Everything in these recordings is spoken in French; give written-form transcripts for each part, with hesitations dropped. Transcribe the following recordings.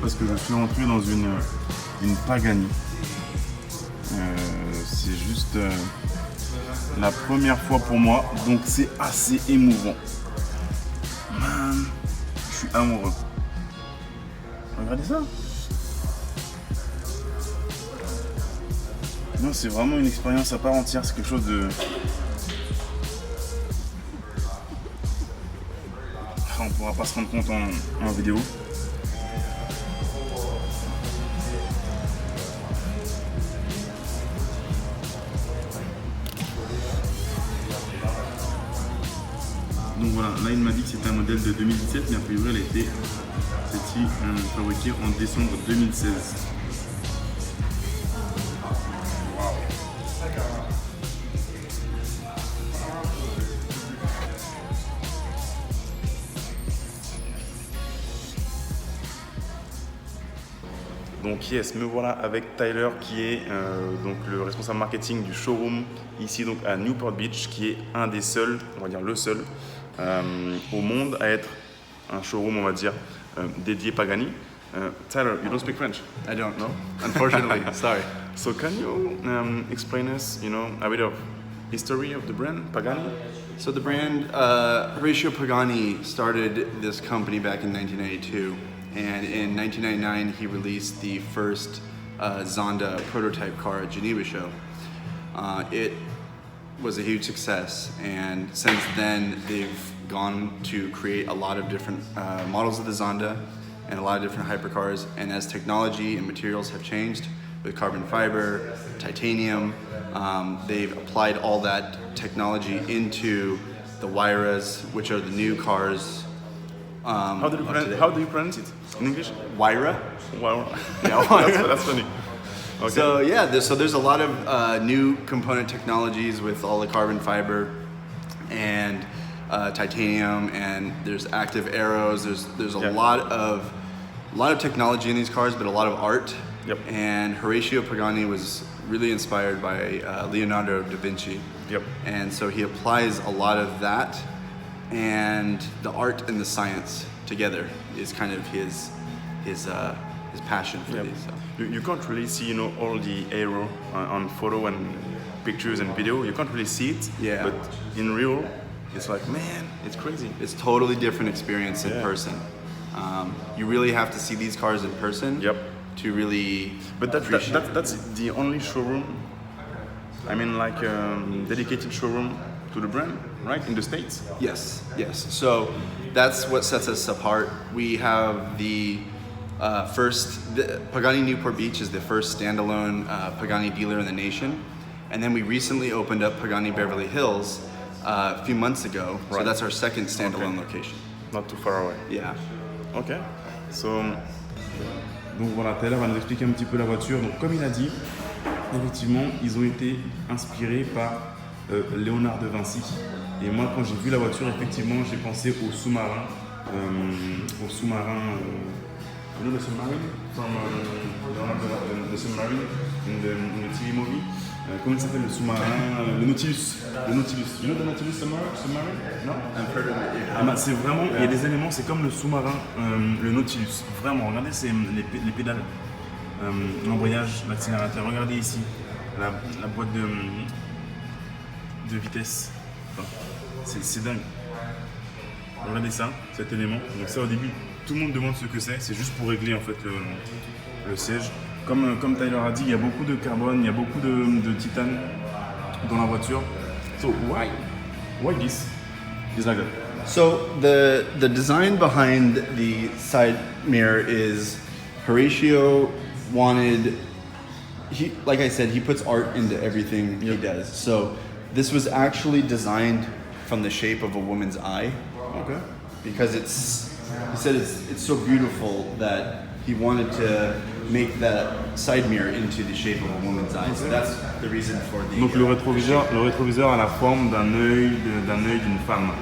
parce que je suis entré dans une Pagani. C'est juste la première fois pour moi, donc c'est assez émouvant. Man, je suis amoureux. Regardez ça. Non, c'est vraiment une expérience à part entière, c'est quelque chose de... Enfin, on pourra pas se rendre compte en vidéo. Donc voilà, là il m'a dit que c'était un modèle de 2017, mais a priori elle a été fabriquée en décembre 2016. Donc yes, me voilà avec Tyler qui est donc le responsable marketing du showroom ici donc à Newport Beach, qui est un des seuls, on va dire le seul au monde à être un showroom, on va dire, dédié Pagani. Tyler, you don't speak French? I don't. No? Unfortunately, sorry. So can you explain us, a bit of history of the brand Pagani? So the brand Horacio Pagani started this company back in 1992, and in 1999 he released the first Zonda prototype car at Geneva Show. It was a huge success, and since then they've gone to create a lot of different models of the Zonda and a lot of different hypercars, and as technology and materials have changed with carbon fiber, titanium, they've applied all that technology into the Huayras, which are the new cars. How do you pronounce it in English? Huayra? Wow. Yeah, Huayra. That's funny. Okay. So yeah, there's a lot of new component technologies with all the carbon fiber and titanium, and there's active arrows. There's a lot of technology in these cars, but a lot of art. Yep. And Horacio Pagani was really inspired by Leonardo da Vinci. Yep. And so he applies a lot of that, and the art and the science together is kind of his passion for these. So. You can't really see, all the aero on photo and pictures and video. You can't really see it. Yeah. But in real, it's like, man, it's crazy. It's totally different experience in person. You really have to see these cars in person. Yep. To really. But that's the only showroom. I mean, like dedicated showroom to the brand, right? In the States. Yes. So that's what sets us apart. We have the Pagani Newport Beach is the first standalone Pagani dealer in the nation, and then we recently opened up Pagani Beverly Hills a few months ago. Right. So that's our second standalone location. Not too far away. Yeah. Ok. Donc voilà, Tyler va nous expliquer un petit peu la voiture. Donc comme il a dit, effectivement, ils ont été inspirés par Léonard de Vinci. Et moi, quand j'ai vu la voiture, effectivement, j'ai pensé au sous-marin. You know the submarine from the submarine in the TV movie. Comment il s'appelle le sous-marin? Le Nautilus. You know the Nautilus submarine? Non? I've heard of it. Yeah. C'est vraiment, il y a des éléments, c'est comme le sous-marin, le Nautilus. Vraiment, regardez les pédales, l'embrayage, l'accélérateur. Regardez ici, la boîte de vitesse. Enfin, c'est dingue. Regardez ça, cet élément. Donc ça, au début, tout le monde demande ce que c'est juste pour régler en fait le siège. Comme Tyler a dit, il y a beaucoup de carbone, il y a beaucoup de titane dans la voiture. So why this is like that? So the design behind the side mirror is Horacio wanted, like I said, he puts art into everything he does. So this was actually designed from the shape of a woman's eye. Okay. Because he said it's so beautiful that he wanted to make that side mirror into the shape of a woman's eye. So that's the reason for the. Donc le rétroviseur a la forme d'un œil d'une femme.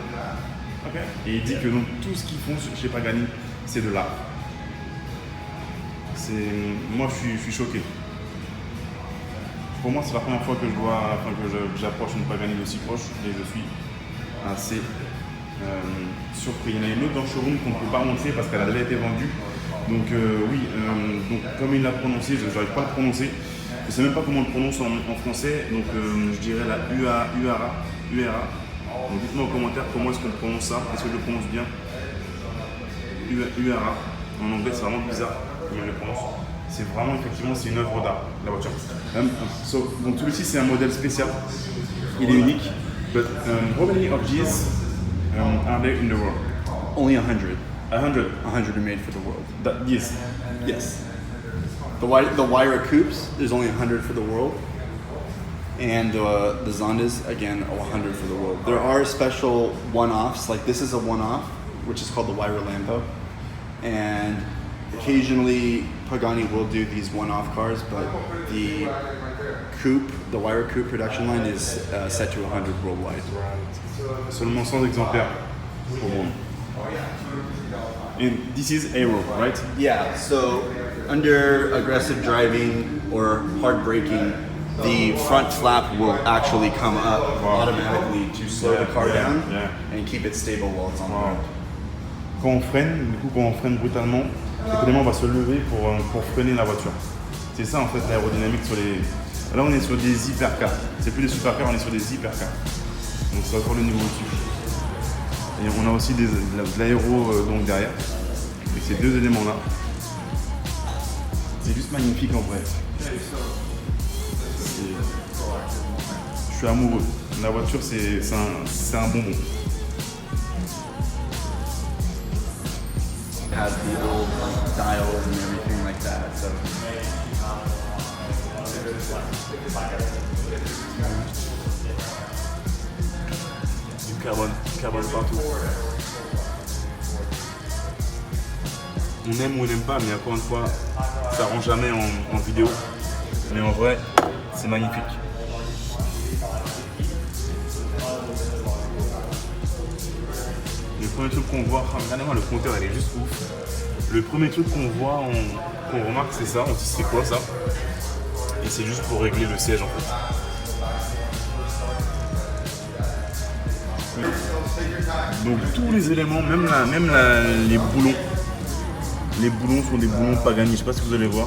Okay. Et il dit que donc tout ce qu'ils font chez Pagani, c'est de l'art. Moi je suis choqué. Pour moi c'est la première fois que j'approche une Pagani d'aussi proche et je suis assez surpris. Il y en a une autre dans le showroom qu'on ne peut pas montrer parce qu'elle a déjà été vendue. Donc oui, donc comme il l'a prononcé, je n'arrive pas à le prononcer. Je ne sais même pas comment on le prononce en français, donc je dirais la UARA. Donc dites-moi en commentaire comment est-ce qu'on prononce ça, est-ce que je le prononce bien. UARA. En anglais c'est vraiment bizarre comment il le prononce. C'est vraiment effectivement c'est une œuvre d'art, la voiture. Donc celui-ci c'est un modèle spécial, il est unique. But how many of these are there in the world? Only 100. 100. 100 are made for the world. Yes. Yes. The Wyra coupes, there's only 100 for the world. And the Zondas, again, 100 for the world. There are special one-offs, like this is a one-off, which is called the Wyra Lambo. And occasionally Pagani will do these one-off cars, but the coupe, the Wyra coupe production line is set to 100 worldwide. Seulement 100 exemplaires au monde. And this is aero, right? Yeah, so under aggressive driving or hard braking, the front flap will actually come up automatically to slow the car down and keep it stable while it's on the road. Quand on freine, du coup quand on freine brutalement, l'élément va se lever pour freiner la voiture. C'est ça en fait l'aérodynamique sur les... Là on est sur des hypercars, c'est plus des supercars, on est sur des hypercars. Donc c'est encore le niveau au-dessus. Et on a aussi de l'aéro donc derrière, avec ces deux éléments là. C'est juste magnifique en vrai. Je suis amoureux. La voiture c'est un bonbon. It has the old dials and everything like that. So. Du carbone partout. On aime ou on n'aime pas, mais encore une fois, ça rend jamais en vidéo. Mais en vrai, c'est magnifique. Le premier truc qu'on voit, regardez-moi le compteur, il est juste ouf. Le premier truc qu'on voit, qu'on remarque, c'est ça. On se dit c'est quoi ça? Et c'est juste pour régler le siège en fait. Donc tous les éléments, même les boulons. Les boulons sont des boulons Pagani, je sais pas si vous allez voir.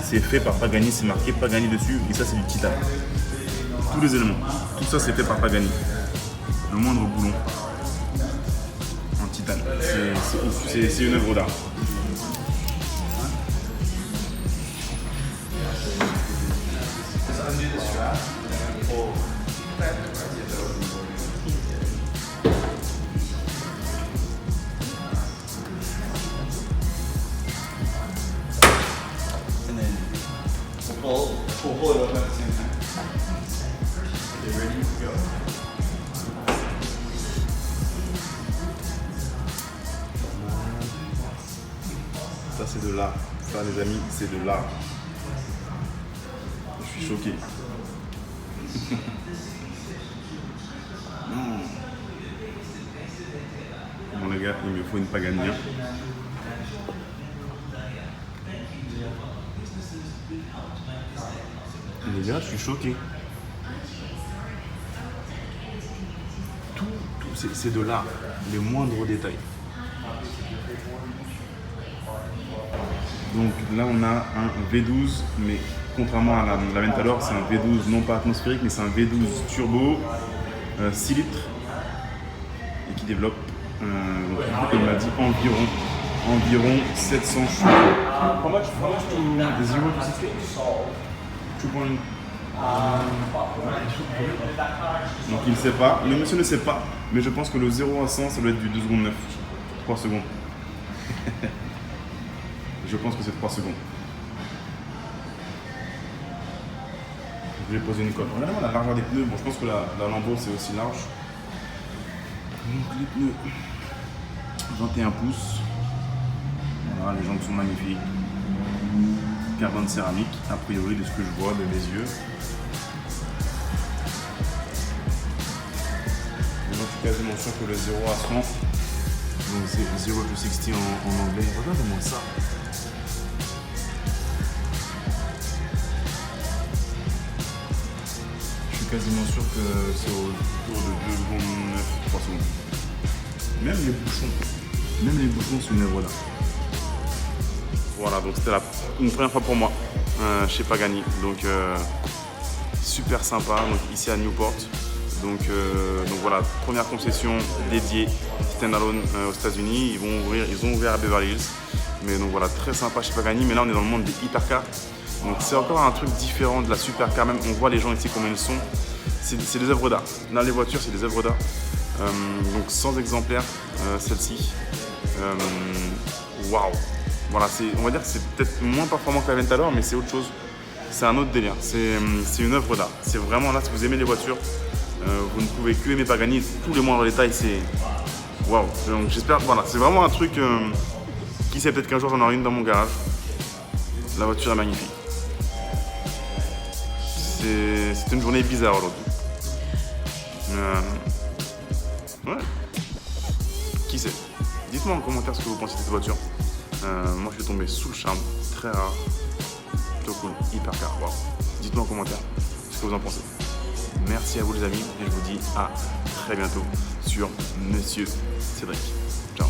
C'est fait par Pagani, c'est marqué Pagani dessus et ça c'est du titane. Tous les éléments, tout ça c'est fait par Pagani. Le moindre boulon en titane, c'est une œuvre d'art. We'll pull it up at the same time. Okay, ready? Go. Ça c'est de l'art. Ça les amis, c'est de l'art. Je suis choqué. Bon les gars, il me faut une Pagani. Les gars, je suis choqué. Tout c'est de l'art, les moindres détails. Donc là, on a un V12, mais contrairement à la Ventador, c'est un V12 non pas atmosphérique, mais c'est un V12 turbo, 6 litres, et qui développe, comme il m'a dit, environ 700 chevaux. How much to 0 to 60? 2. Donc il ne sait pas, le monsieur ne sait pas, mais je pense que le 0 à 100 ça doit être du 2 secondes 9, 3 secondes. Je pense que c'est 3 secondes. Je vais poser une colle. Regardez-moi la largeur des pneus, bon je pense que la Lambo c'est aussi large. Donc les pneus 21 pouces, voilà, les jambes sont magnifiques. Carbone céramique, a priori de ce que je vois de mes yeux. Et donc, je suis quasiment sûr que le 0 à 100, donc c'est 0 to 60 en anglais. Regardez-moi ça. Je suis quasiment sûr que c'est autour de 2 secondes 9, 3 secondes. Même les bouchons, c'est une œuvre d'art. Voilà, donc c'était une première fois pour moi chez Pagani. Donc super sympa, donc ici à Newport. Donc voilà, première concession dédiée standalone aux États-Unis. Ils ont ouvert à Beverly Hills. Mais donc voilà, très sympa chez Pagani. Mais là, on est dans le monde des hypercars. Donc c'est encore un truc différent de la supercar. Même on voit les gens ici comment ils sont. C'est des œuvres d'art. Là, les voitures, c'est des œuvres d'art. Donc 100 exemplaires, celle-ci. Waouh! Voilà, on va dire que c'est peut-être moins performant que la Ventador, mais c'est autre chose. C'est un autre délire. C'est une œuvre d'art. C'est vraiment là, si vous aimez les voitures, vous ne pouvez que aimer Pagani. Tous les moindres détails, c'est waouh. Donc j'espère, voilà, c'est vraiment un truc. Qui sait, peut-être qu'un jour j'en aurai une dans mon garage. La voiture est magnifique. C'est une journée bizarre aujourd'hui. Ouais. Qui sait? Dites-moi en commentaire ce que vous pensez de cette voiture. Moi je suis tombé sous le charme, très rare, plutôt cool, hyper car. Wow. Dites-moi en commentaire ce que vous en pensez. Merci à vous les amis et je vous dis à très bientôt sur Monsieur Cédric. Ciao.